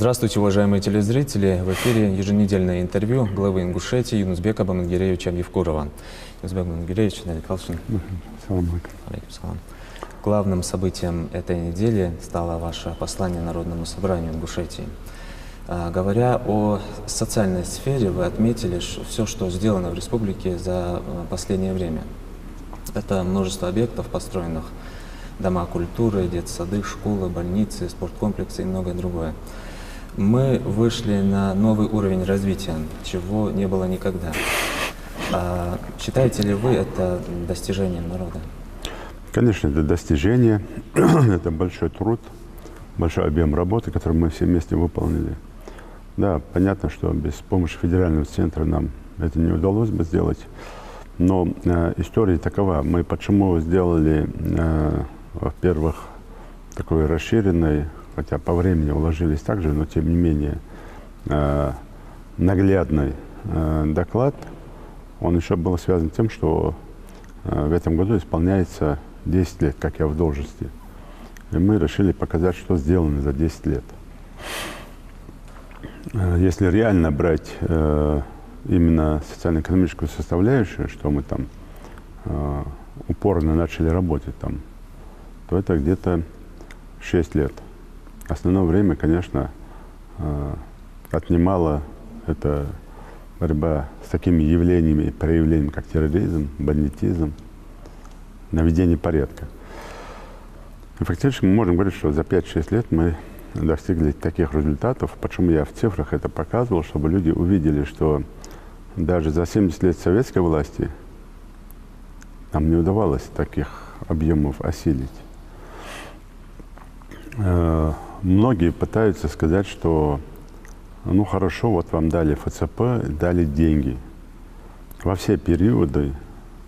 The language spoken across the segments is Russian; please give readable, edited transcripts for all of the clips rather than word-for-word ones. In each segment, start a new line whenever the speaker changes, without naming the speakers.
Здравствуйте, уважаемые телезрители! В эфире еженедельное интервью главы Ингушетии Юнусбека Бамангиревича Евкурова. Юнусбек Бамангиревич, Далик Алшин. Салам. Главным событием этой недели стало ваше послание Народному собранию Ингушетии. Говоря о социальной сфере, вы отметили все, что сделано в республике за последнее время. Это множество объектов, построенных дома культуры, детсады, школы, больницы, спорткомплексы и многое другое. Мы вышли на новый уровень развития, чего не было никогда. Считаете ли вы это достижением народа?
Конечно, это достижение, это большой труд, большой объем работы, который мы все вместе выполнили. Да, понятно, что без помощи федерального центра нам это не удалось бы сделать, но история такова. Мы почему сделали, во-первых, такой расширенный, хотя по времени уложились так же, но тем не менее наглядный доклад, он еще был связан с тем, что в этом году исполняется 10 лет, как я в должности. И мы решили показать, что сделано за 10 лет. Если реально брать именно социально-экономическую составляющую, что мы там упорно начали работать там, то это где-то 6 лет. Основное время, конечно, отнимала это борьба с такими явлениями и проявлениями, как терроризм, бандитизм, наведение порядка. И фактически мы можем говорить, что за 5-6 лет мы достигли таких результатов. Почему я в цифрах это показывал, чтобы люди увидели, что даже за 70 лет советской власти нам не удавалось таких объемов осилить. Многие пытаются сказать, что ну хорошо, вот вам дали ФЦП, дали деньги. Во все периоды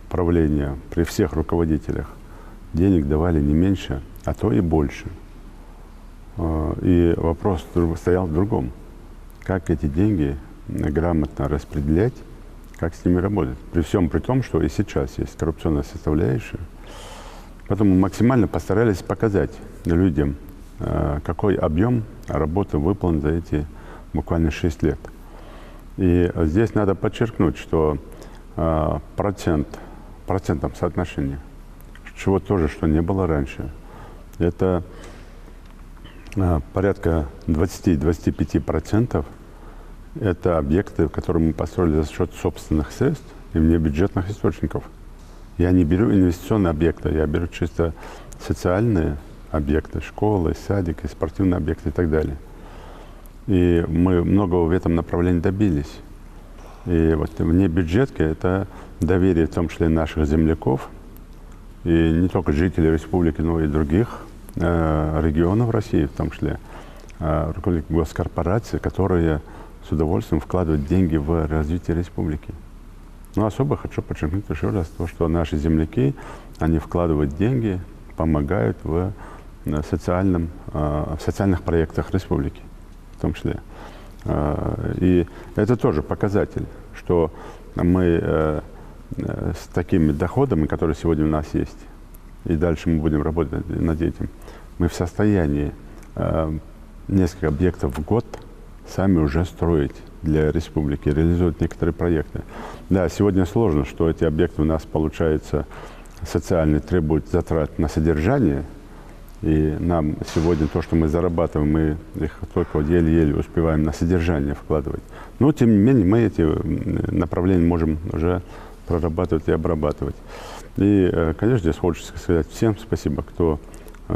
правления, при всех руководителях, денег давали не меньше, а то и больше. И вопрос стоял в другом. Как эти деньги грамотно распределять, как с ними работать. При всем при том, что и сейчас есть коррупционная составляющая. Поэтому максимально постарались показать людям, какой объем работы выполнен за эти буквально 6 лет. И здесь надо подчеркнуть, что процентном соотношении, чего тоже, что не было раньше, это порядка 20-25% это объекты, которые мы построили за счет собственных средств и внебюджетных источников. Я не беру инвестиционные объекты, я беру чисто социальные объекты, школы, садики, спортивные объекты и так далее. И мы многого в этом направлении добились. И вот внебюджетки – это доверие, в том числе наших земляков, и не только жителей республики, но и других регионов России, в том числе руководителей госкорпораций, которые с удовольствием вкладывают деньги в развитие республики. Но особо хочу подчеркнуть еще раз то, что наши земляки, они вкладывают деньги, помогают в социальных проектах республики, в том числе. И это тоже показатель, что мы с такими доходами, которые сегодня у нас есть, и дальше мы будем работать над этим, мы в состоянии несколько объектов в год сами уже строить для республики, реализовать некоторые проекты. Да, сегодня сложно, что эти объекты у нас, получается, социальные, требуют затрат на содержание, и нам сегодня то, что мы зарабатываем, мы их только вот еле-еле успеваем на содержание вкладывать. Но, тем не менее, мы эти направления можем уже прорабатывать и обрабатывать. И, конечно, здесь хочется сказать всем спасибо, кто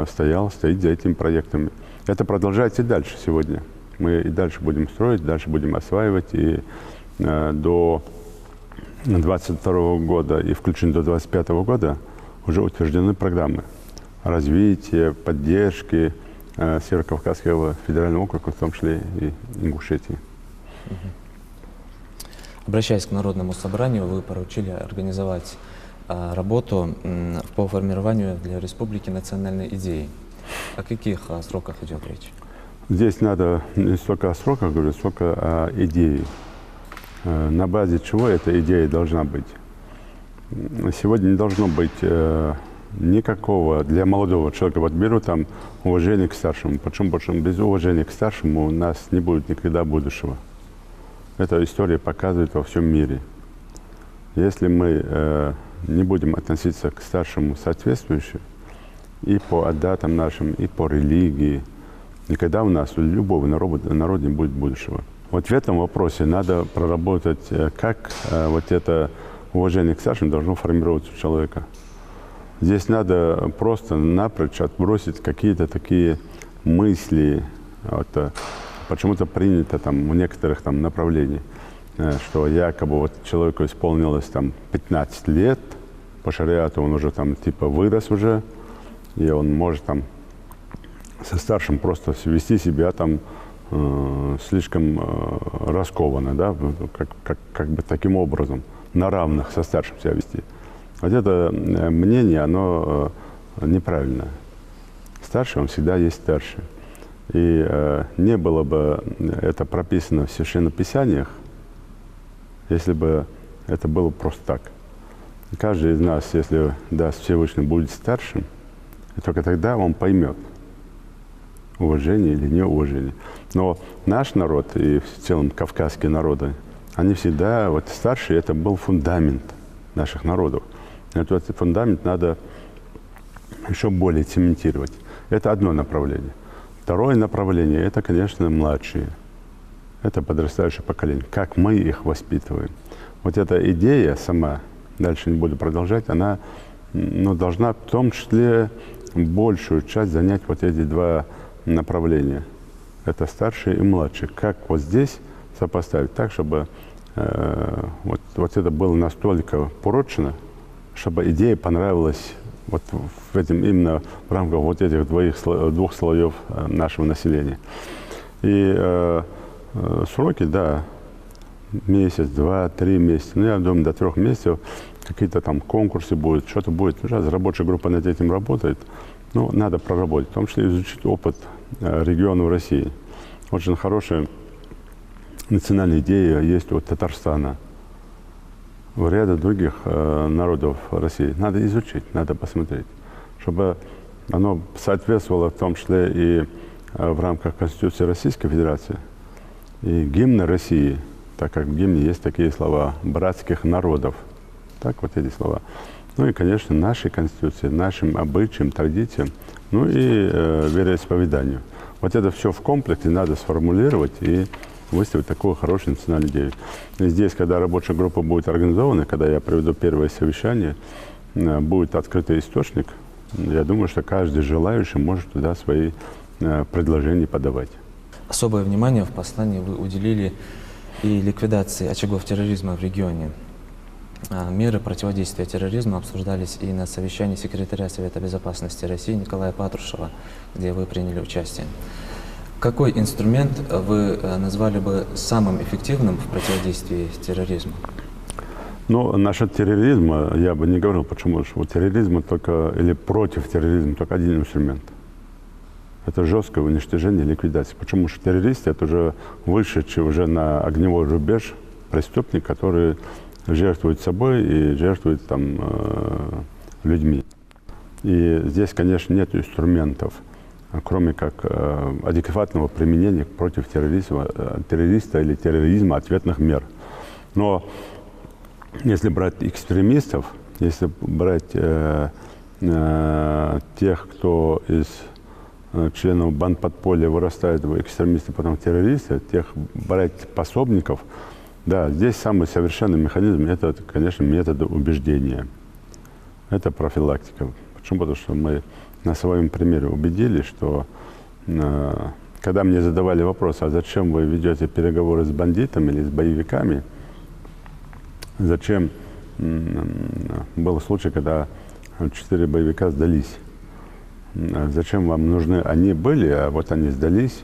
стоит за этими проектами. Это продолжается и дальше сегодня. Мы и дальше будем строить, дальше будем осваивать. И до 2022 года и включительно до 2025 года уже утверждены программы развития, поддержки Северо-Кавказского федерального округа, в том числе и Ингушетии.
Обращаясь к Народному собранию, вы поручили организовать работу по формированию для республики национальной идеи. О каких сроках идет речь?
Здесь надо не столько о сроках говорить, сколько о идее. На базе чего эта идея должна быть? Сегодня не должно быть никакого для молодого человека. Вот беру там уважение к старшему. Почему? Потому что без уважения к старшему у нас не будет никогда будущего. Эта история показывает во всем мире. Если мы не будем относиться к старшему соответствующе и по адатам нашим, и по религии, никогда у нас, у любого народа не будет будущего. Вот в этом вопросе надо проработать, как вот это уважение к старшим должно формироваться у человека. Здесь надо просто напрочь отбросить какие-то такие мысли, вот, почему-то принято там в некоторых там направлениях, что якобы вот человеку исполнилось там 15 лет, по шариату он уже там типа вырос уже, и он может там со старшим просто вести себя там слишком раскованно, да, как бы таким образом, на равных со старшим себя вести. Вот это мнение, оно неправильное. Старший, он всегда есть старший. И не было бы это прописано в Священных Писаниях, если бы это было просто так. И каждый из нас, если даст Всевышний, будет старшим, и только тогда он поймет, уважение или неуважение. Но наш народ и в целом кавказские народы, они всегда, вот старшие, это был фундамент наших народов. Этот фундамент надо еще более цементировать. Это одно направление. Второе направление – это, конечно, младшие. Это подрастающее поколение. Как мы их воспитываем. Вот эта идея сама, дальше не буду продолжать, она должна в том числе большую часть занять вот эти два направления. Это старшие и младшие. Как вот здесь сопоставить так, чтобы вот это было настолько прочно, чтобы идея понравилась вот в этом, именно в рамках вот этих двух слоев нашего населения. И сроки, да, месяц, 2, 3 месяца. Ну, я думаю, до 3 месяцев какие-то там конкурсы будут, что-то будет. Сейчас рабочая группа над этим работает. Ну, надо проработать, в том числе изучить опыт регионов России. Очень хорошая национальная идея есть у Татарстана, у ряда других народов России. Надо изучить, надо посмотреть, чтобы оно соответствовало в том числе и в рамках Конституции Российской Федерации и гимна России, так как в гимне есть такие слова «братских народов». Так вот эти слова. Ну и, конечно, нашей Конституции, нашим обычаям, традициям, ну и вероисповеданию. Вот это все в комплексе надо сформулировать и выставить такую хорошую национальную идею. И здесь, когда рабочая группа будет организована, когда я проведу первое совещание, будет открытый источник, я думаю, что каждый желающий может туда свои предложения подавать.
Особое внимание в послании вы уделили и ликвидации очагов терроризма в регионе. Меры противодействия терроризму обсуждались и на совещании секретаря Совета Безопасности России Николая Патрушева, где вы приняли участие. Какой инструмент вы назвали бы самым эффективным в противодействии терроризму?
Ну, насчет терроризма я бы не говорил, почему что у терроризма только, или против терроризма только один инструмент. Это жесткое уничтожение, ликвидация. Почему что террорист – это уже вышедший уже на огневой рубеж преступник, который жертвует собой и жертвует там людьми. И здесь, конечно, нет инструментов, кроме как адекватного применения против террориста или терроризма ответных мер. Но если брать экстремистов, если брать тех, кто из членов бандподполья вырастает в экстремисты, потом террористы, тех брать пособников, да, здесь самый совершенный механизм – это, конечно, методы убеждения. Это профилактика. Почему? Потому что мы на своем примере убедились, что когда мне задавали вопрос, а зачем вы ведете переговоры с бандитами или с боевиками, зачем, был случай, когда 4 боевика сдались. Зачем вам нужны? Они были, а вот они сдались.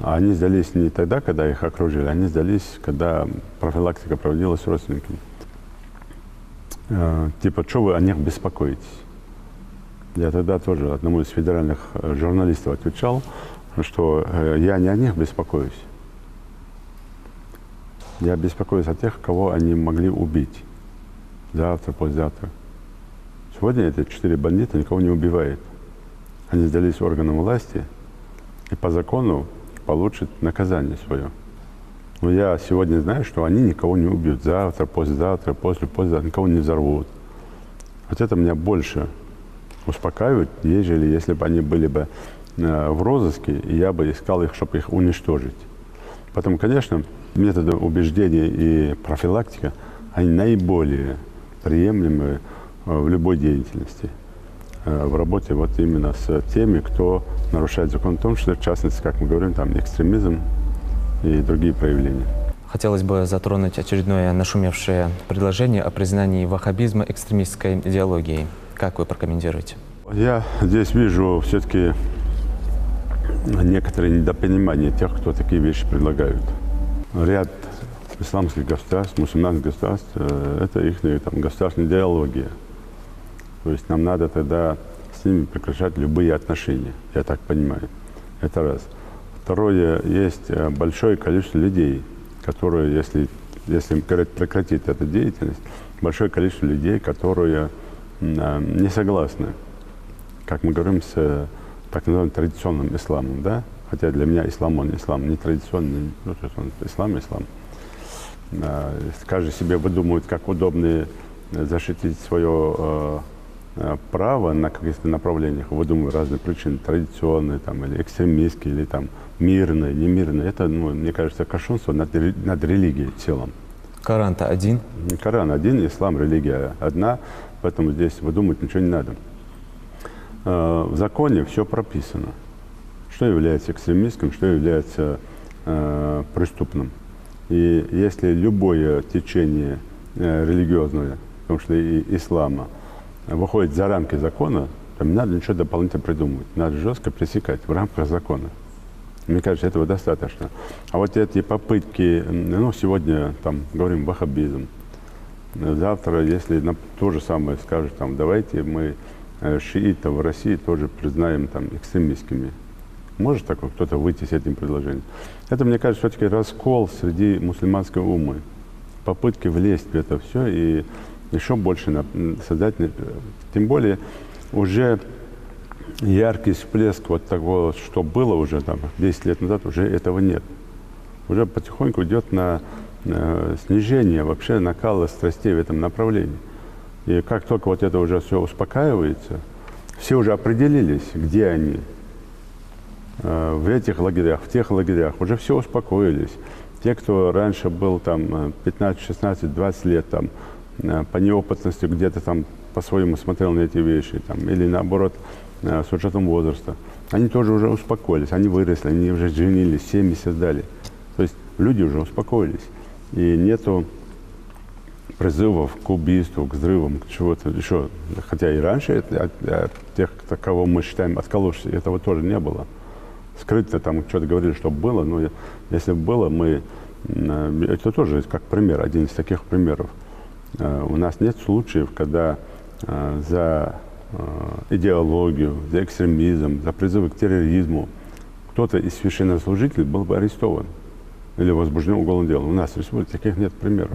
А они сдались не тогда, когда их окружили, они сдались, когда профилактика проводилась с родственниками. Типа, что вы о них беспокоитесь? Я тогда тоже одному из федеральных журналистов отвечал, что я не о них беспокоюсь. Я беспокоюсь о тех, кого они могли убить завтра, послезавтра. Сегодня эти 4 бандита никого не убивают. Они сдались органам власти и по закону получат наказание свое. Но я сегодня знаю, что они никого не убьют. Завтра, послезавтра, послезавтра никого не взорвут. Вот это меня больше успокаивает, ежели если бы они были бы в розыске, и я бы искал их, чтобы их уничтожить. Поэтому, конечно, методы убеждения и профилактика, они наиболее приемлемы в любой деятельности. В работе вот именно с теми, кто нарушает закон, в том числе, в частности, как мы говорим, там экстремизм и другие проявления.
Хотелось бы затронуть очередное нашумевшее предложение о признании ваххабизма экстремистской идеологией. Как вы прокомментируете?
Я здесь вижу все-таки некоторое недопонимание тех, кто такие вещи предлагают. Ряд исламских государств, мусульманских государств, это их там, государственная идеология. То есть нам надо тогда с ними прекращать любые отношения, я так понимаю. Это раз. Второе, есть большое количество людей, которые, если им прекратить эту деятельность, большое количество людей, которые не согласны, как мы говорим, с так называемым традиционным исламом, да? Хотя для меня ислам, он ислам, не традиционный, ну, то есть он ислам. Каждый себе выдумывает, как удобно защитить свое право на каких-то направлениях, выдумывают разные причины, традиционные там, или экстремистские, или там мирные, немирные. Это, ну, мне кажется, кощунство над религией в целом.
Коран-то один?
Коран один, ислам, религия одна, поэтому здесь выдумывать ничего не надо. В законе все прописано, что является экстремистским, что является преступным. И если любое течение религиозное, в том числе и ислама, выходит за рамки закона, то не надо ничего дополнительно придумывать. Надо жестко пресекать в рамках закона. Мне кажется, этого достаточно. А вот эти попытки, ну, сегодня, там, говорим, ваххабизм. Завтра, если то же самое скажут, там, давайте мы шиитов в России тоже признаем там экстремистскими. Может такой кто-то выйти с этим предложением? Это, мне кажется, все-таки раскол среди мусульманской уммы. Попытки влезть в это все и еще больше создать. Тем более уже яркий всплеск вот такого, что было уже там 10 лет назад, уже этого нет. Уже потихоньку идет на снижение вообще накала страстей в этом направлении. И как только вот это уже все успокаивается, все уже определились, где они, в этих лагерях, в тех лагерях, уже все успокоились. Те, кто раньше был там 15, 16, 20 лет там, по неопытности где-то там по-своему смотрел на эти вещи, там, или наоборот, с учетом возраста, они тоже уже успокоились, они выросли, они уже женились, семьи создали. То есть люди уже успокоились. И нету призывов к убийству, к взрывам, к чего-то еще. Хотя и раньше от тех, кого мы считаем отколовшись, этого тоже не было. Скрыто там что-то говорили, что было, но если было, мы... Это тоже как пример, один из таких примеров. У нас нет случаев, когда за идеологию, за экстремизм, за призывы к терроризму кто-то из священнослужителей был бы арестован или возбужден уголовным делом. У нас в республике таких нет примеров.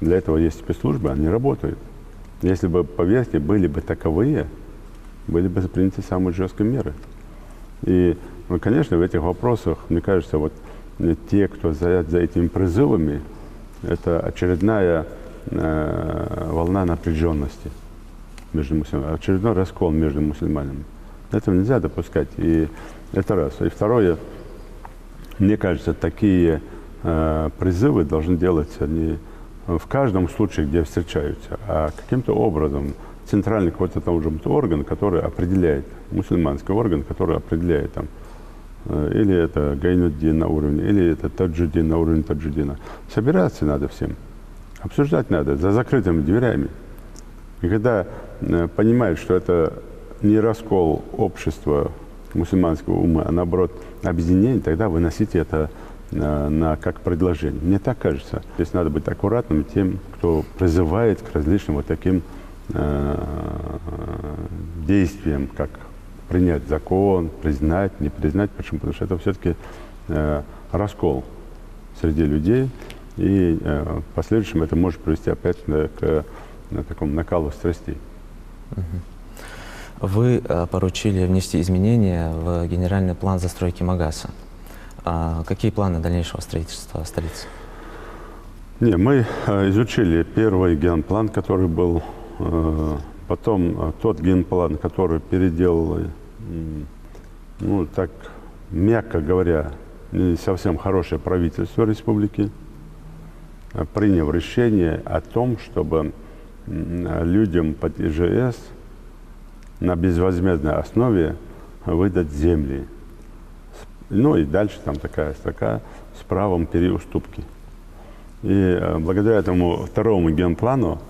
Для этого есть спецслужбы, они работают. Если бы, поверьте, были бы таковые, были бы приняты самые жесткие меры. И, ну, конечно, в этих вопросах, мне кажется, вот те, кто стоят за этими призывами, это очередная волна напряженности между мусульманами, очередной раскол между мусульманами. Этого нельзя допускать. И это раз. И второе, мне кажется, такие призывы должны делаться не в каждом случае, где встречаются, а каким-то образом центральный какой-то там орган, который определяет, мусульманский орган, который определяет там, или это Гайнуддин на уровне, или это Таджуддин на уровне Таджуддина. Собираться надо всем, обсуждать надо за закрытыми дверями. И когда понимают, что это не раскол общества мусульманского ума, а наоборот объединение, тогда выносите это как предложение. Мне так кажется. Здесь надо быть аккуратным тем, кто призывает к различным вот таким действиям, как принять закон, признать, не признать. Почему? Потому что это все-таки раскол среди людей, и в последующем это может привести опять к такому накалу страстей.
Вы поручили внести изменения в генеральный план застройки Магаса. Какие планы дальнейшего строительства столицы?
Не, мы изучили первый генплан, который был, потом тот генплан, который переделали, ну так, мягко говоря, не совсем хорошее правительство республики, приняв решение о том, чтобы людям под ИЖС на безвозмездной основе выдать земли. Ну и дальше там такая строка с правом переуступки. И благодаря этому второму генплану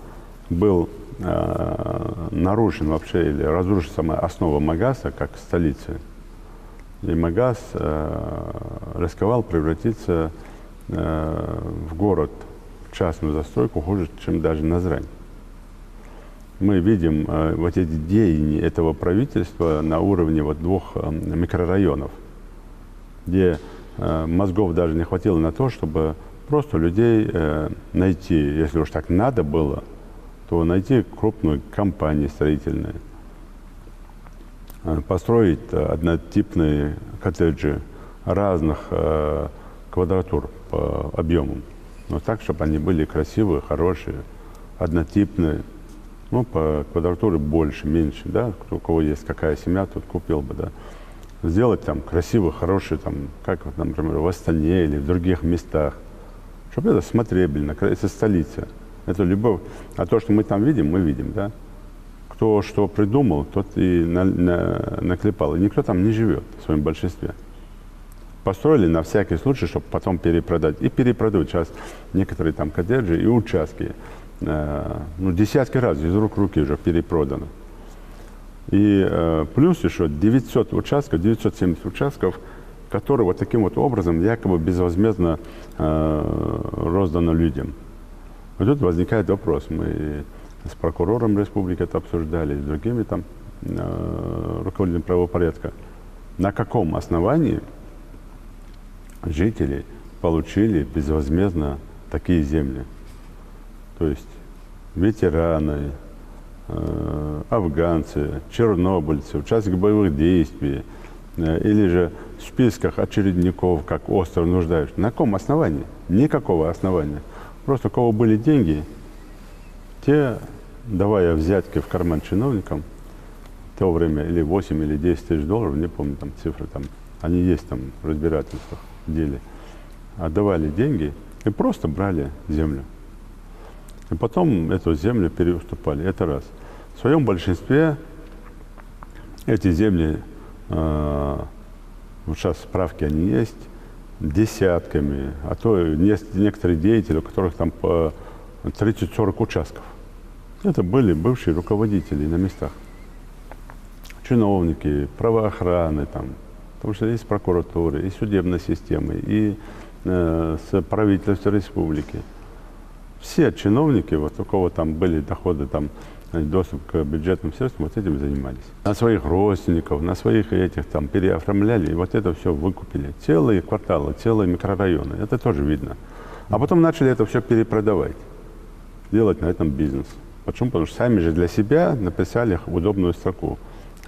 был нарушен вообще или разрушена сама основа Магаса как столицы. И Магас рисковал превратиться в город, в частную застройку, хуже, чем даже Назрань. Мы видим вот эти деяния этого правительства на уровне вот 2 микрорайонов, где мозгов даже не хватило на то, чтобы просто людей найти, если уж так надо было, то найти крупную компанию строительную, построить однотипные коттеджи разных квадратур по объемам, но так, чтобы они были красивые, хорошие, однотипные, ну, по квадратуре больше, меньше, да, у кого есть какая семья, тут купил бы, да. Сделать там красивые, хорошие, там, как, вот, например, в Астане или в других местах, чтобы это смотрибельно, это столица, это любовь. А то, что мы там видим, мы видим, да. Кто что придумал, тот и наклепал. И никто там не живет в своем большинстве. Построили на всякий случай, чтобы потом перепродать. И перепродают сейчас некоторые там коттеджи и участки. Ну, десятки раз из рук в руки уже перепродано. И плюс еще 900 участков, 970 участков, которые вот таким вот образом якобы безвозмездно розданы людям. Вот тут возникает вопрос. Мы с прокурором республики это обсуждали, с другими там руководителями правопорядка. На каком основании жители получили безвозмездно такие земли? То есть ветераны, афганцы, чернобыльцы, участники боевых действий, или же в списках очередников, как остро нуждающихся. На каком основании? Никакого основания. Просто у кого были деньги, те, давая взятки в карман чиновникам, в то время или 8, или 10 тысяч долларов, не помню там цифры, там, они есть там в разбирательствах в деле, отдавали деньги и просто брали землю. И потом эту землю переуступали. Это раз. В своем большинстве эти земли, вот сейчас справки они есть, десятками, а то некоторые деятели, у которых там по 30-40 участков. Это были бывшие руководители на местах. Чиновники, правоохраны, там, потому что есть прокуратуры, и судебной системы, и с правительства республики. Все чиновники, вот у кого там были доходы, там, доступ к бюджетным средствам, вот этим занимались. На своих родственников, на своих этих там переоформляли, и вот это все выкупили. Целые кварталы, целые микрорайоны, это тоже видно. А потом начали это все перепродавать, делать на этом бизнес. Почему? Потому что сами же для себя написали удобную строку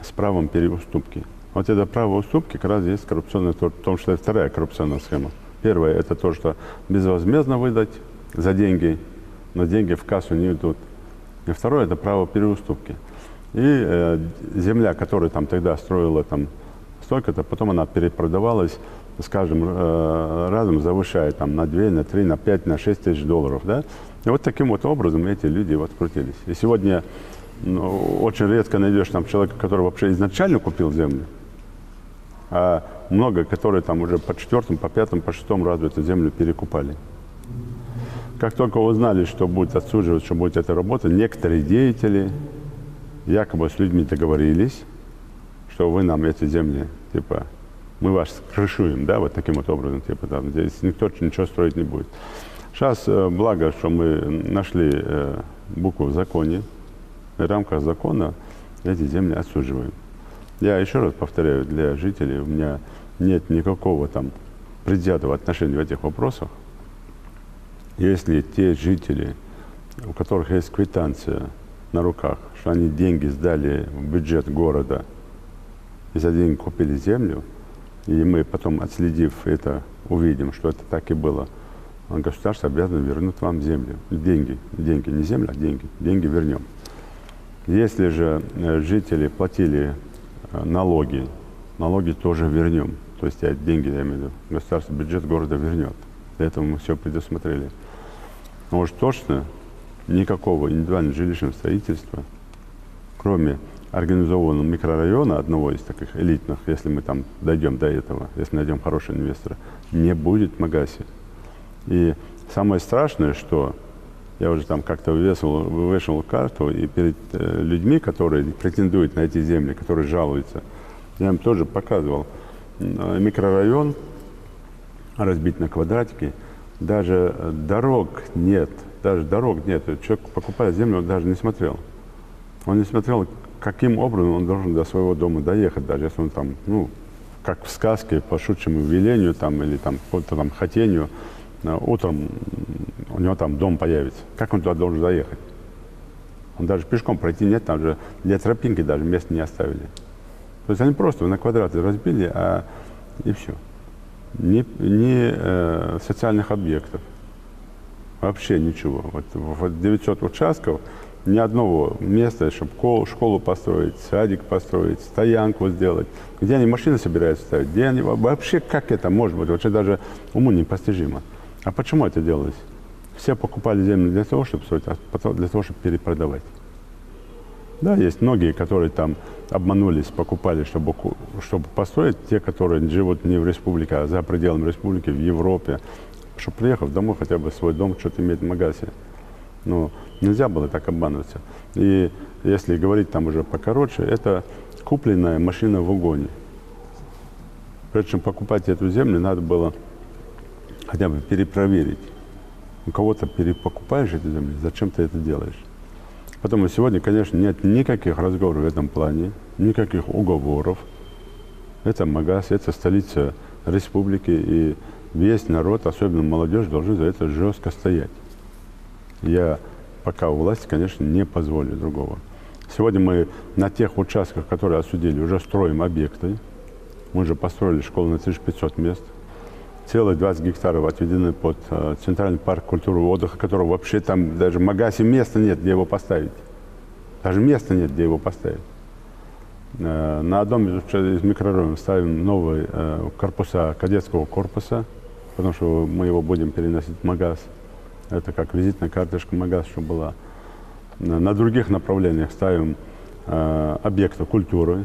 с правом переуступки. Вот это право уступки как раз есть коррупционная, в том числе вторая коррупционная схема. Первое – это то, что безвозмездно выдать за деньги, но деньги в кассу не идут. И второе – это право переуступки. И земля, которая там тогда строила там столько-то, потом она перепродавалась, скажем, разом завышая там на 2, на 3, на 5, на 6 тысяч долларов. Да? И вот таким вот образом эти люди вот крутились. И сегодня очень редко найдешь там человека, который вообще изначально купил землю, а много, которые там уже по 4-м, по 5-м, по 6-м разу эту землю перекупали. Как только узнали, что будет отсуживать, что будет эта работа, некоторые деятели якобы с людьми договорились, что вы нам эти земли, типа, мы вас крышуем, да, вот таким вот образом, типа, там, здесь никто ничего строить не будет. Сейчас, благо, что мы нашли букву в законе, в рамках закона эти земли отсуживаем. Я еще раз повторяю, для жителей у меня нет никакого там предвзятого отношения в этих вопросах. Если те жители, у которых есть квитанция на руках, что они деньги сдали в бюджет города, и за деньги купили землю, и мы потом, отследив это, увидим, что это так и было. Государство обязано вернуть вам землю. Деньги, не земля, а деньги вернем. Если же жители платили налоги тоже вернем. То есть деньги, я имею в виду, государство, бюджет города вернет. Для этого мы все предусмотрели. Но уж точно никакого индивидуального жилищного строительства, кроме организованного микрорайона, одного из таких элитных, если мы там дойдем до этого, если найдем хорошего инвестора, не будет в Магасе. И самое страшное, что я уже там как-то вывешивал карту, и перед людьми, которые претендуют на эти земли, которые жалуются, я им тоже показывал микрорайон, разбит на квадратики, даже дорог нет. Человек покупает землю, он даже не смотрел. Он не смотрел, каким образом он должен до своего дома доехать, даже если он там, как в сказке, по щучьему велению там, или там, какому-то там хотению, утром у него там дом появится. Как он туда должен доехать? Он даже пешком пройти нет, там же для тропинки даже места не оставили. То есть они просто на квадраты разбили, и все. Ни социальных объектов, вообще ничего. Вот 900 участков, ни одного места, чтобы школу построить, садик построить, стоянку сделать. Где они машины собираются ставить? Где они, вообще как это может быть? Вообще даже уму непостижимо. А почему это делалось? Все покупали землю для того, чтобы строить, а потом для того, чтобы перепродавать. Да, есть многие, которые там обманулись, покупали, чтобы построить, те, которые живут не в республике, а за пределами республики, в Европе, чтобы, приехав домой, хотя бы свой дом, что-то иметь в Магасе. Но нельзя было так обманываться. И если говорить там уже покороче, это купленная машина в угоне. Прежде чем покупать эту землю, надо было хотя бы перепроверить. У кого-то перепокупаешь эту землю, зачем ты это делаешь? Поэтому сегодня, конечно, нет никаких разговоров в этом плане, никаких уговоров. Это Магас, это столица республики, и весь народ, особенно молодежь, должен за это жестко стоять. Я пока у власти, конечно, не позволю другого. Сегодня мы на тех участках, которые осудили, уже строим объекты. Мы уже построили школу на 1500 мест. Целых 20 гектаров отведены под Центральный парк культуры и отдыха, которого вообще там даже в Магасе места нет, где его поставить. Даже места нет, где его поставить. На одном из микрорайонов ставим новые корпуса кадетского корпуса, потому что мы его будем переносить в Магас. Это как визитная карточка Магас, что была. На других направлениях ставим объекты культуры.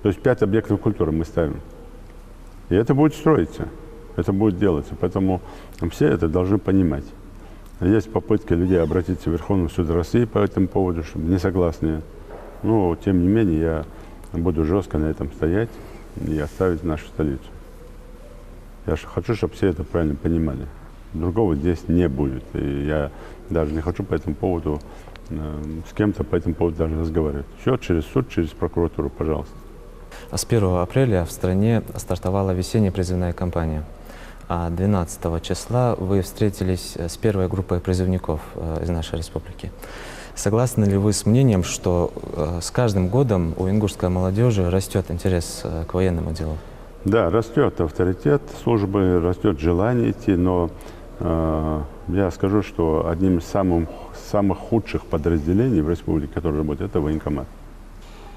То есть 5 объектов культуры мы ставим. И это будет строиться. Это будет делаться, поэтому все это должны понимать. Есть попытки людей обратиться в Верховный суд России по этому поводу, чтобы не согласны. Но, тем не менее, я буду жестко на этом стоять и оставить нашу столицу. Я хочу, чтобы все это правильно понимали. Другого здесь не будет. И я даже не хочу по этому поводу с кем-то по этому поводу даже разговаривать. Все через суд, через прокуратуру, пожалуйста.
С 1 апреля в стране стартовала весенняя призывная кампания. А 12 числа вы встретились с первой группой призывников из нашей республики. Согласны ли вы с мнением, что с каждым годом у ингушской молодежи растет интерес к военному делу?
Да, растет авторитет службы, растет желание идти, но я скажу, что одним из самых худших подразделений в республике, которые работают, это военкомат,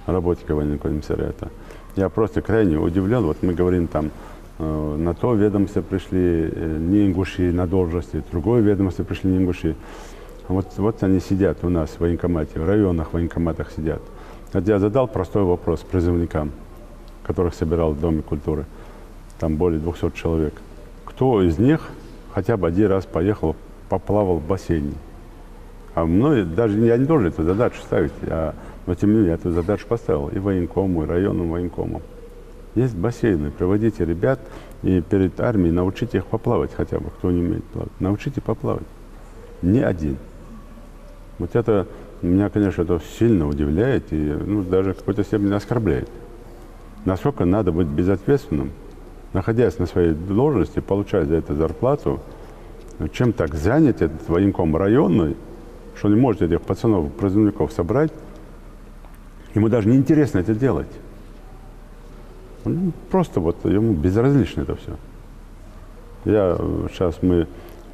работники военного комиссариата. Я просто крайне удивлен, вот мы говорим там, на то ведомство пришли не ингуши на должности, другое ведомство пришли не ингуши. Вот они сидят у нас в военкомате, в районных военкоматах сидят. Вот я задал простой вопрос призывникам, которых собирал в Доме культуры. Там более 200 человек. Кто из них хотя бы один раз поплавал в бассейне? А мной даже я не должен эту задачу ставить, но тем не менее я эту задачу поставил и военкому, и районному военкому. Есть бассейны, приводите ребят и перед армией научите их поплавать хотя бы, кто не умеет плавать. Научите поплавать. Не один. Вот это меня, конечно, это сильно удивляет и даже в какой-то степени оскорбляет. Насколько надо быть безответственным, находясь на своей должности, получая за это зарплату, чем так занят этот военком районный, что он не может этих пацанов, призывников собрать. Ему даже не интересно это делать. Он просто вот ему безразлично это все. Сейчас мы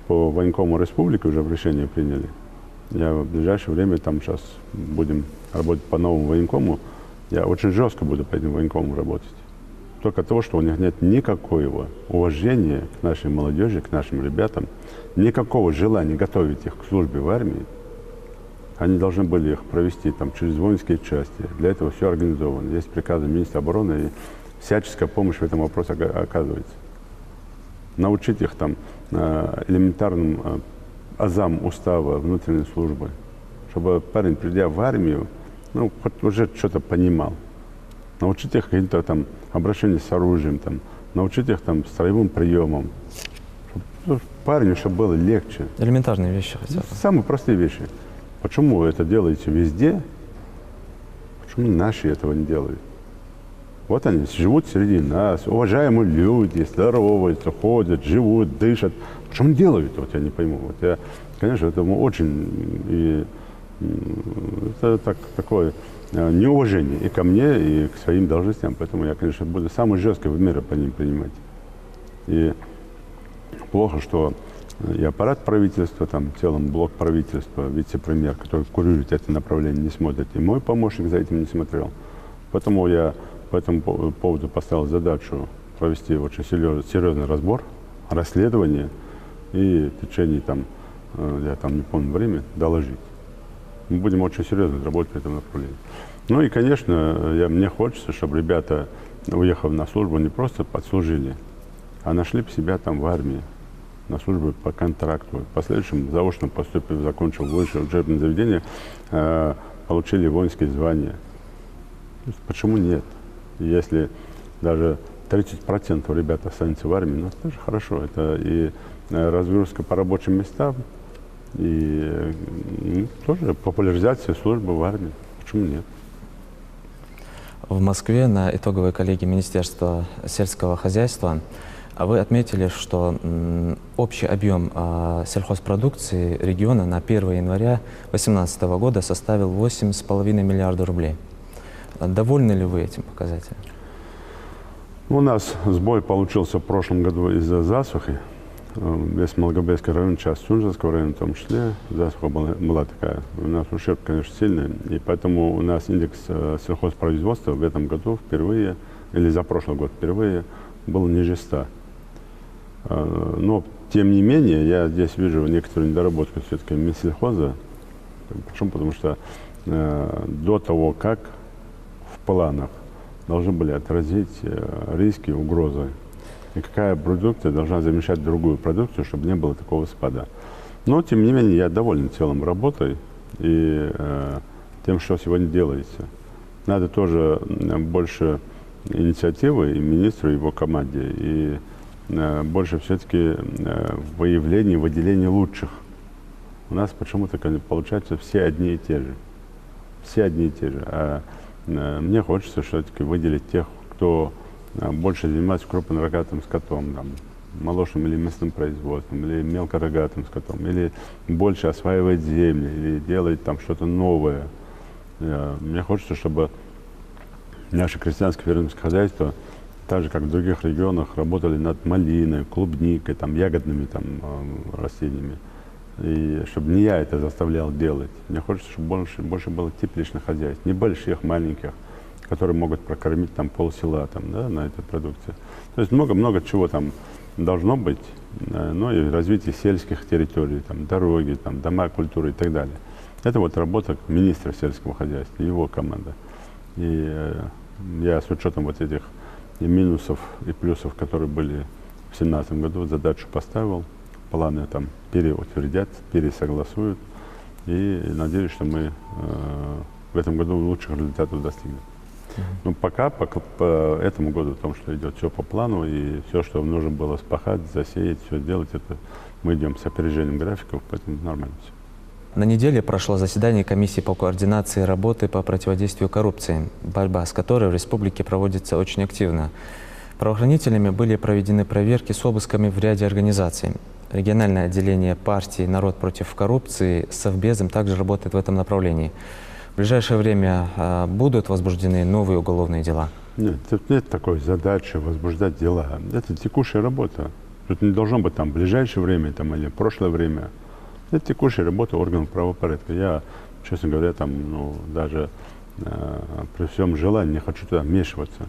по военкому республике уже решение приняли. Я в ближайшее время там сейчас будем работать по новому военкому. Я очень жестко буду по этим военкому работать. Только того, что у них нет никакого уважения к нашей молодежи, к нашим ребятам, никакого желания готовить их к службе в армии. Они должны были их провести там, через воинские части. Для этого все организовано. Есть приказы министра обороны, и всяческая помощь в этом вопросе оказывается. Научить их там элементарным азам устава внутренней службы, чтобы парень, придя в армию, ну, хоть уже что-то понимал. Научить их каким-то там обращению с оружием, там, научить их там строевым приемам. Чтобы парню, чтобы было легче.
Элементарные вещи хотя бы.
Самые простые вещи. Почему вы это делаете везде? Почему наши этого не делают? Вот они живут среди нас, уважаемые люди, здороваются, ходят, живут, дышат. Почему не делают? Вот я не пойму. Вот я, конечно, этому очень... И, это такое неуважение и ко мне, и к своим должностям. Поэтому я, конечно, буду самый жесткий в мире по ним принимать. И плохо, что и аппарат правительства, там, в целом блок правительства, вице-премьер, который курирует это направление, не смотрит. И мой помощник за этим не смотрел. Поэтому я по этому поводу поставил задачу провести очень серьезный разбор, расследование и в течение, там, я там не помню время, доложить. Мы будем очень серьезно работать в этом направлении. Ну и, конечно, мне хочется, чтобы ребята, уехав на службу, не просто подслужили, а нашли бы себя там в армии, на службе по контракту. В последующем заочно поступив, закончил высшее учебное заведение, получили воинские звания. Почему нет? Если даже 30% ребят останется в армии, ну это тоже хорошо. Это и разгрузка по рабочим местам, и тоже популяризация службы в армии. Почему нет?
В Москве на итоговой коллегии Министерства сельского хозяйства вы отметили, что общий объем сельхозпродукции региона на 1 января 2018 года составил 8,5 миллиарда рублей. Довольны ли вы этим показателем?
У нас сбой получился в прошлом году из-за засухи. Весь Малгобекский район, часть Сунжинского района в том числе, засуха была такая. У нас ущерб, конечно, сильный, и поэтому у нас индекс сельхозпроизводства в этом году впервые, или за прошлый год впервые, был ниже 100. Но, тем не менее, я здесь вижу некоторую недоработку все-таки Минсельхоза. Почему? Потому что до того, как в планах должны были отразить риски, угрозы, и какая продукция должна замещать другую продукцию, чтобы не было такого спада. Но, тем не менее, я доволен в целом работой и тем, что сегодня делается. Надо тоже больше инициативы и министру, и его команде, и больше все-таки выявления, выделения лучших. У нас почему-то получается все одни и те же. Все одни и те же. А мне хочется все-таки выделить тех, кто больше занимается крупнорогатым скотом, там, молочным или мясным производством, или мелкорогатым скотом, или больше осваивает земли, или делает там что-то новое. Мне хочется, чтобы наше крестьянское фермерское хозяйство, так же, как в других регионах, работали над малиной, клубникой, там, ягодными там, растениями. И чтобы не я это заставлял делать. Мне хочется, чтобы больше было тепличных хозяйств, небольших, маленьких, которые могут прокормить там полсела там, да, на этой продукции. То есть много чего там должно быть, но и развитие сельских территорий, там, дороги, там, дома культуры и так далее. Это вот работа министра сельского хозяйства, его команда. И я с учетом вот этих и минусов, и плюсов, которые были в 2017 году, задачу поставил, планы там переутвердят, пересогласуют, и надеюсь, что мы в этом году лучших результатов достигнем. Ну, пока по этому году, в том, что идет все по плану, и все, что нужно было спахать, засеять, все сделать, это мы идем с опережением графиков, поэтому нормально все.
На неделе прошло заседание комиссии по координации работы по противодействию коррупции, борьба с которой в республике проводится очень активно. Правоохранителями были проведены проверки с обысками в ряде организаций. Региональное отделение партии «Народ против коррупции» с Совбезом также работает в этом направлении. В ближайшее время будут возбуждены новые уголовные дела?
Нет, тут нет такой задачи возбуждать дела. Это текущая работа. Тут не должно быть там в ближайшее время там, или в прошлое время. Это текущая работа органов правопорядка. Я, честно говоря, там, даже при всем желании не хочу туда вмешиваться.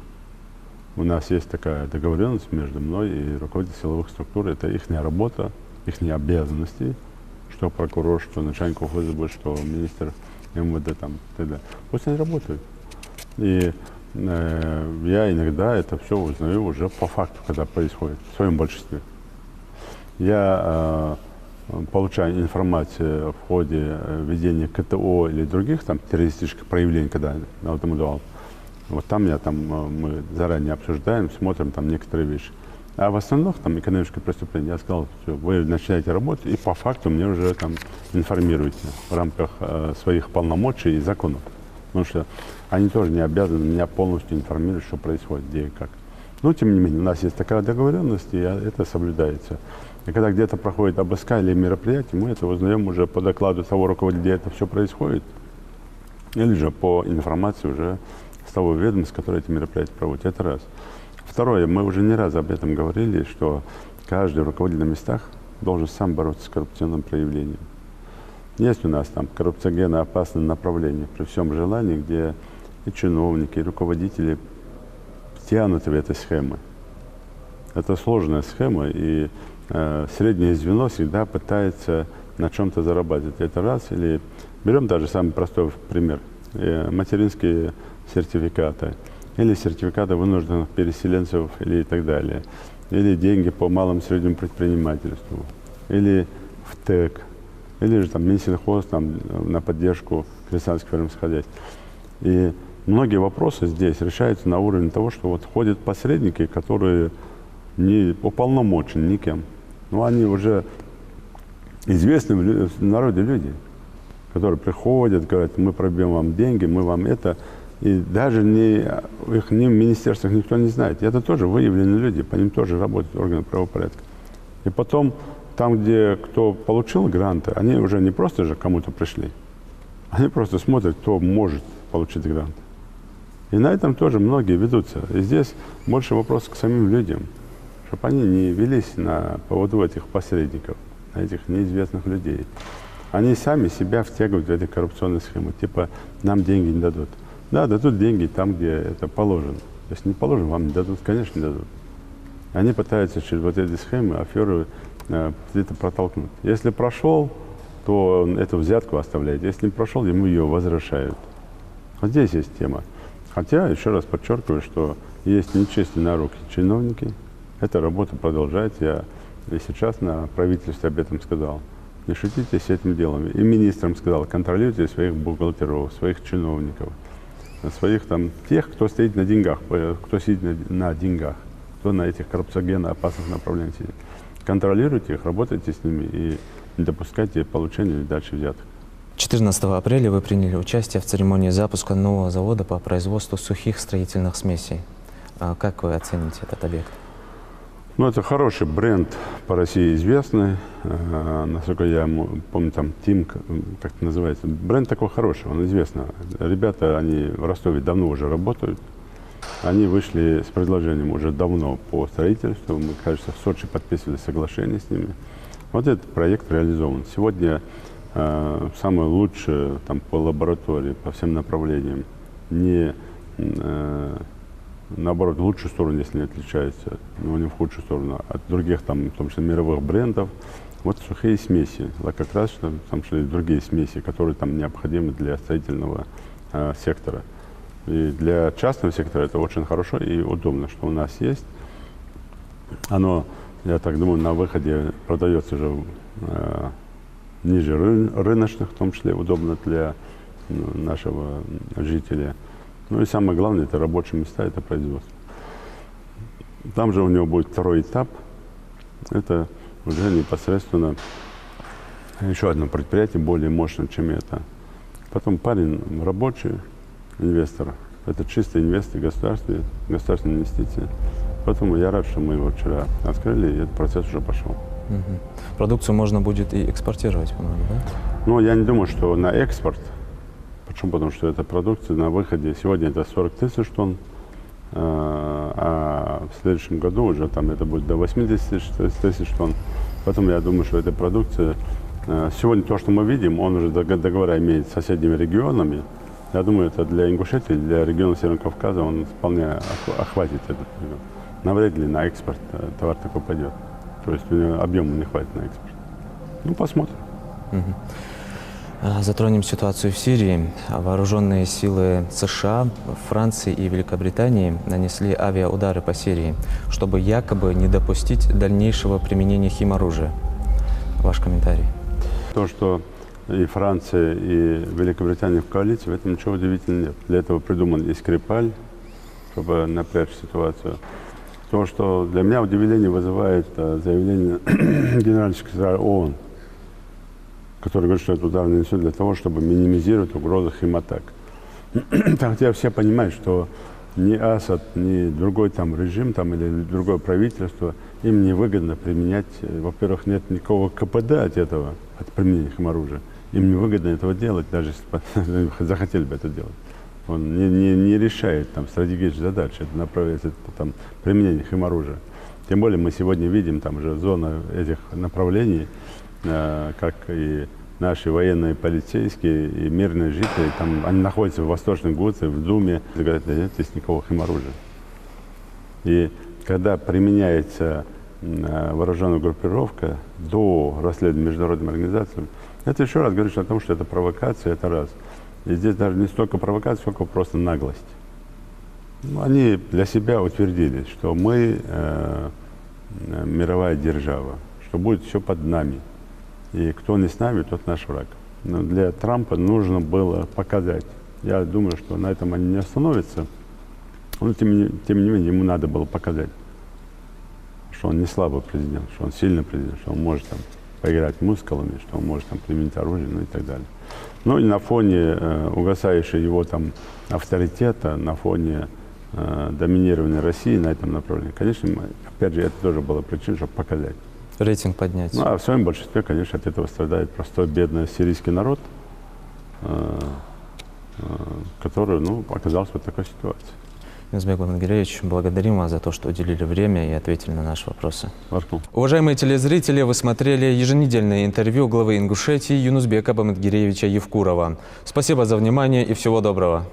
У нас есть такая договоренность между мной и руководителем силовых структур. Это их работа, их обязанности, что прокурор, что начальник ФСБ, что министр МВД, там, т.д. Пусть они работают. И я иногда это все узнаю уже по факту, когда происходит, в своем большинстве. Я получаю информацию в ходе ведения КТО или других там террористических проявлений, когда на этом давал. Вот там мы заранее обсуждаем, смотрим там некоторые вещи. А в основном там экономическое преступление, я сказал, все, вы начинаете работать и по факту мне уже там информируете в рамках своих полномочий и законов. Потому что они тоже не обязаны меня полностью информировать, что происходит, где и как. Но тем не менее, у нас есть такая договоренность, и это соблюдается. И когда где-то проходит обыск или мероприятие, мы это узнаем уже по докладу того руководителя, где это все происходит, или же по информации уже с того ведомства, которое эти мероприятия проводит. Это раз. Второе, мы уже не раз об этом говорили, что каждый руководитель на местах должен сам бороться с коррупционным проявлением. Есть у нас там коррупциогенно опасные направления при всем желании, где и чиновники, и руководители тянут в этой схемы. Это сложная схема, и среднее звено всегда пытается на чем-то зарабатывать. Это раз. Или берем даже самый простой пример. Материнские сертификаты. Или сертификаты вынужденных переселенцев или и так далее. Или деньги по малому и среднему предпринимательству. Или в ТЭК. Или же там Минсельхоз там, на поддержку крестьянских фермерских хозяйств. И многие вопросы здесь решаются на уровне того, что вот ходят посредники, которые не уполномочены никем. Но они уже известны в народе люди, которые приходят, говорят, мы пробьем вам деньги, мы вам это. И даже их ни в министерствах никто не знает. И это тоже выявленные люди, по ним тоже работают органы правопорядка. И потом, там, где кто получил гранты, они уже не просто же кому-то пришли, они просто смотрят, кто может получить грант. И на этом тоже многие ведутся. И здесь больше вопрос к самим людям, чтобы они не велись на поводу этих посредников, на этих неизвестных людей. Они сами себя втягивают в эти коррупционные схемы, типа нам деньги не дадут. Да, дадут деньги там, где это положено. Если не положено, вам не дадут, конечно, не дадут. Они пытаются через вот эти схемы, аферы где-то протолкнуть. Если прошел, то эту взятку оставляет. Если не прошел, ему ее возвращают. Вот здесь есть тема. Хотя, еще раз подчеркиваю, что есть нечестные на руки чиновники. Эта работа продолжается. Я и сейчас на правительстве об этом сказал. Не шутите с этим делом. И министрам сказал, контролируйте своих бухгалтеров, своих чиновников, своих там, тех, кто стоит на деньгах, кто сидит на деньгах, кто на этих коррупциогенно опасных направлениях сидит. Контролируйте их, работайте с ними и не допускайте получения и дальше взяток.
14 апреля вы приняли участие в церемонии запуска нового завода по производству сухих строительных смесей. Как вы оцените этот объект?
Ну, это хороший бренд по России известный. Насколько я помню, там Тим, как это называется. Бренд такой хороший, он известный. Ребята, они в Ростове давно уже работают. Они вышли с предложением уже давно по строительству. Мы, кажется, в Сочи подписывали соглашение с ними. Вот этот проект реализован. Сегодня самое лучшее там, по лаборатории, по всем направлениям, не наоборот, в лучшую сторону, если не отличается, но не в худшую сторону, от других, там, в том числе мировых брендов. Вот сухие смеси, как раз там шли другие смеси, которые там необходимы для строительного сектора. И для частного сектора это очень хорошо и удобно, что у нас есть. Оно, я так думаю, на выходе продается уже ниже рыночных, в том числе удобно для нашего жителя. Ну и самое главное, это рабочие места, это производство. Там же у него будет второй этап. Это уже непосредственно еще одно предприятие, более мощное, чем это. Потом парень рабочий, инвестор. Это чистый инвестор, государственные инвестиции. Поэтому я рад, что мы его вчера открыли, и этот процесс уже пошел.
Мгм. Продукцию можно будет и экспортировать, по-моему, да?
Но я не думаю, что на экспорт. Почему? Потому что эта продукция на выходе сегодня это 40 тысяч тонн, а в следующем году уже там это будет до 80 тысяч тонн. Поэтому я думаю, что эта продукция сегодня то, что мы видим, он уже договора имеет с соседними регионами. Я думаю, это для Ингушетии, для региона Северного Кавказа он вполне охватит этот регион. Навряд ли на экспорт товар такой пойдет. То есть объема не хватит на экспорт. Ну, посмотрим.
Затронем ситуацию в Сирии. Вооруженные силы США, Франции и Великобритании нанесли авиаудары по Сирии, чтобы якобы не допустить дальнейшего применения химоружия. Ваш комментарий.
То, что и Франция, и Великобритания в коалиции, в этом ничего удивительного нет. Для этого придуман и Скрипаль, чтобы напрячь ситуацию. То, что для меня удивление вызывает заявление генерального секретаря ООН, который говорит, что этот удар нанесен для того, чтобы минимизировать угрозу химатак. Хотя все понимают, что ни Асад, ни другой там режим там, или другое правительство, им невыгодно применять, во-первых, нет никакого КПД от этого, от применения химоружия. Им невыгодно этого делать, даже если захотели бы это делать. Он не решает там стратегические задачи, это направляется там применение химоружия. Тем более мы сегодня видим там же зона этих направлений, как и наши военные, полицейские и мирные жители, там они находятся в Восточной Гуце, в Думе, говорят, да нет здесь никакого химоружия. И когда применяется вооруженная группировка до расследования международным организациям, это еще раз говорит о том, что это провокация, это раз. И здесь даже не столько провокация, сколько просто наглость. Ну, они для себя утвердили, что мы мировая держава, что будет все под нами. И кто не с нами, тот наш враг. Но для Трампа нужно было показать. Я думаю, что на этом они не остановятся. Но тем не менее, ему надо было показать, что он не слабый президент, что он сильный президент, что он может там поиграть мускулами, что он может там применить оружие, ну и так далее. Ну и на фоне угасающего его там авторитета, на фоне доминирования России на этом направлении, конечно, опять же, это тоже была причина, чтобы показать.
Рейтинг поднять.
Ну, а в своем большинстве, конечно, от этого страдает простой бедный сирийский народ, который, оказался в такой ситуации.
Юнусбек Бамангереевич, благодарим вас за то, что уделили время и ответили на наши вопросы.
Марков.
Уважаемые телезрители, вы смотрели еженедельное интервью главы Ингушетии Юнусбека Бамангереевича Евкурова. Спасибо за внимание и всего доброго.